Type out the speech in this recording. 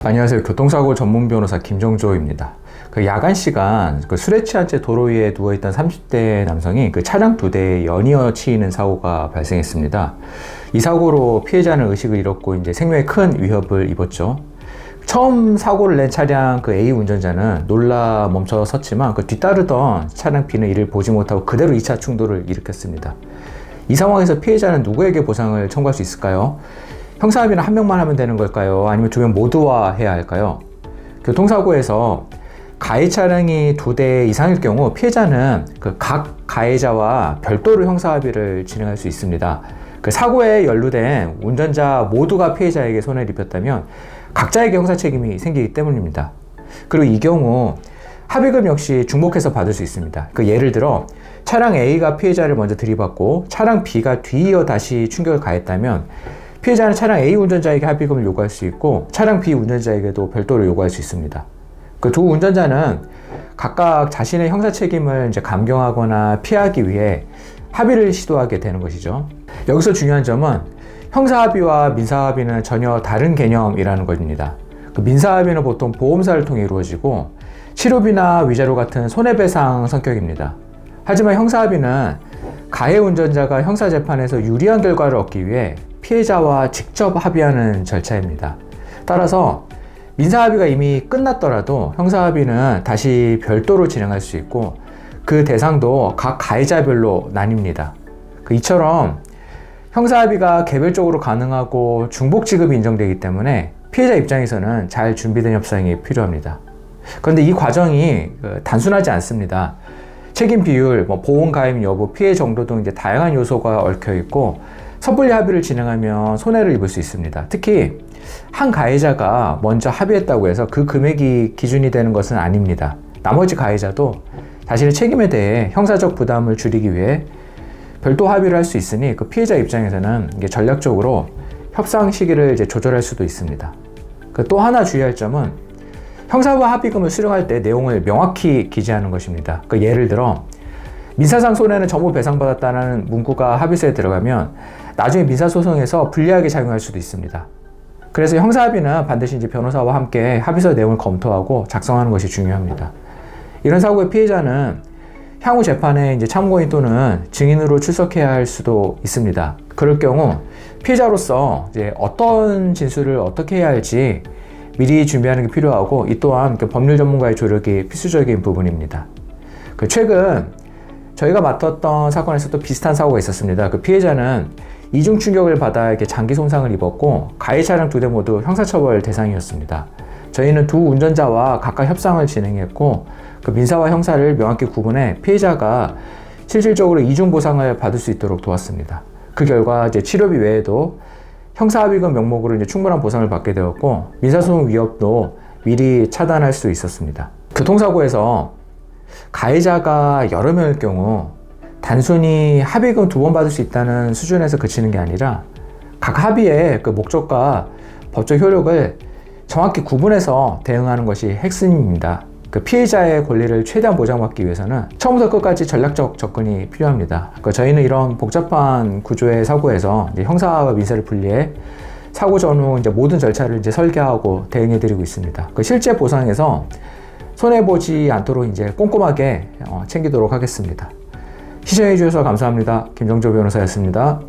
안녕하세요. 교통사고 전문 변호사 김정조입니다. 야간 시간 술에 취한 채 도로 위에 누워있던 30대 남성이 차량 2대에 연이어 치이는 사고가 발생했습니다. 이 사고로 피해자는 의식을 잃었고 이제 생명에 큰 위협을 입었죠. 처음 사고를 낸 차량 A 운전자는 놀라 멈춰 섰지만 뒤따르던 차량 B는 이를 보지 못하고 그대로 2차 충돌을 일으켰습니다. 이 상황에서 피해자는 누구에게 보상을 청구할 수 있을까요? 형사합의는 한 명만 하면 되는 걸까요? 아니면 두 명 모두와 해야 할까요? 교통사고에서 가해 차량이 2대 이상일 경우 피해자는 각 가해자와 별도로 형사합의를 진행할 수 있습니다. 사고에 연루된 운전자 모두가 피해자에게 손해를 입혔다면 각자에게 형사 책임이 생기기 때문입니다. 그리고 이 경우 합의금 역시 중복해서 받을 수 있습니다. 예를 들어 차량 A가 피해자를 먼저 들이받고 차량 B가 뒤이어 다시 충격을 가했다면 피해자는 차량 A 운전자에게 합의금을 요구할 수 있고 차량 B 운전자에게도 별도로 요구할 수 있습니다. 두 운전자는 각각 자신의 형사 책임을 감경하거나 피하기 위해 합의를 시도하게 되는 것이죠. 여기서 중요한 점은 형사합의와 민사합의는 전혀 다른 개념이라는 것입니다. 민사합의는 보통 보험사를 통해 이루어지고 치료비나 위자료 같은 손해배상 성격입니다. 하지만 형사합의는 가해 운전자가 형사재판에서 유리한 결과를 얻기 위해 피해자와 직접 합의하는 절차입니다. 따라서 민사합의가 이미 끝났더라도 형사합의는 다시 별도로 진행할 수 있고 그 대상도 각 가해자별로 나뉩니다. 이처럼 형사합의가 개별적으로 가능하고 중복지급이 인정되기 때문에 피해자 입장에서는 잘 준비된 협상이 필요합니다. 그런데 이 과정이 단순하지 않습니다. 책임 비율, 보험 가입 여부, 피해 정도 등 다양한 요소가 얽혀 있고 섣불리 합의를 진행하면 손해를 입을 수 있습니다. 특히 한 가해자가 먼저 합의했다고 해서 그 금액이 기준이 되는 것은 아닙니다. 나머지 가해자도 자신의 책임에 대해 형사적 부담을 줄이기 위해 별도 합의를 할 수 있으니 피해자 입장에서는 전략적으로 협상 시기를 조절할 수도 있습니다. 또 하나 주의할 점은 형사와 합의금을 수령할 때 내용을 명확히 기재하는 것입니다. 예를 들어 민사상 손해는 전부 배상받았다는 문구가 합의서에 들어가면 나중에 민사소송에서 불리하게 작용할 수도 있습니다. 그래서 형사합의는 반드시 변호사와 함께 합의서 내용을 검토하고 작성하는 것이 중요합니다. 이런 사고의 피해자는 향후 재판에 참고인 또는 증인으로 출석해야 할 수도 있습니다. 그럴 경우 피해자로서 어떤 진술을 어떻게 해야 할지 미리 준비하는 게 필요하고 이 또한 법률 전문가의 조력이 필수적인 부분입니다. 최근 저희가 맡았던 사건에서도 비슷한 사고가 있었습니다. 피해자는 이중 충격을 받아 장기 손상을 입었고 가해 차량 2대 모두 형사처벌 대상이었습니다. 저희는 두 운전자와 각각 협상을 진행했고 민사와 형사를 명확히 구분해 피해자가 실질적으로 이중 보상을 받을 수 있도록 도왔습니다. 그 결과 치료비 외에도 형사합의금 명목으로 충분한 보상을 받게 되었고 민사소송 위협도 미리 차단할 수 있었습니다. 교통사고에서 가해자가 여러 명일 경우 단순히 합의금 2번 받을 수 있다는 수준에서 그치는 게 아니라 각 합의의 목적과 법적 효력을 정확히 구분해서 대응하는 것이 핵심입니다. 피해자의 권리를 최대한 보장받기 위해서는 처음부터 끝까지 전략적 접근이 필요합니다. 저희는 이런 복잡한 구조의 사고에서 형사와 민사를 분리해 사고 전후 모든 절차를 설계하고 대응해드리고 있습니다. 실제 보상에서 손해보지 않도록 꼼꼼하게 챙기도록 하겠습니다. 시청해주셔서 감사합니다. 김정조 변호사였습니다.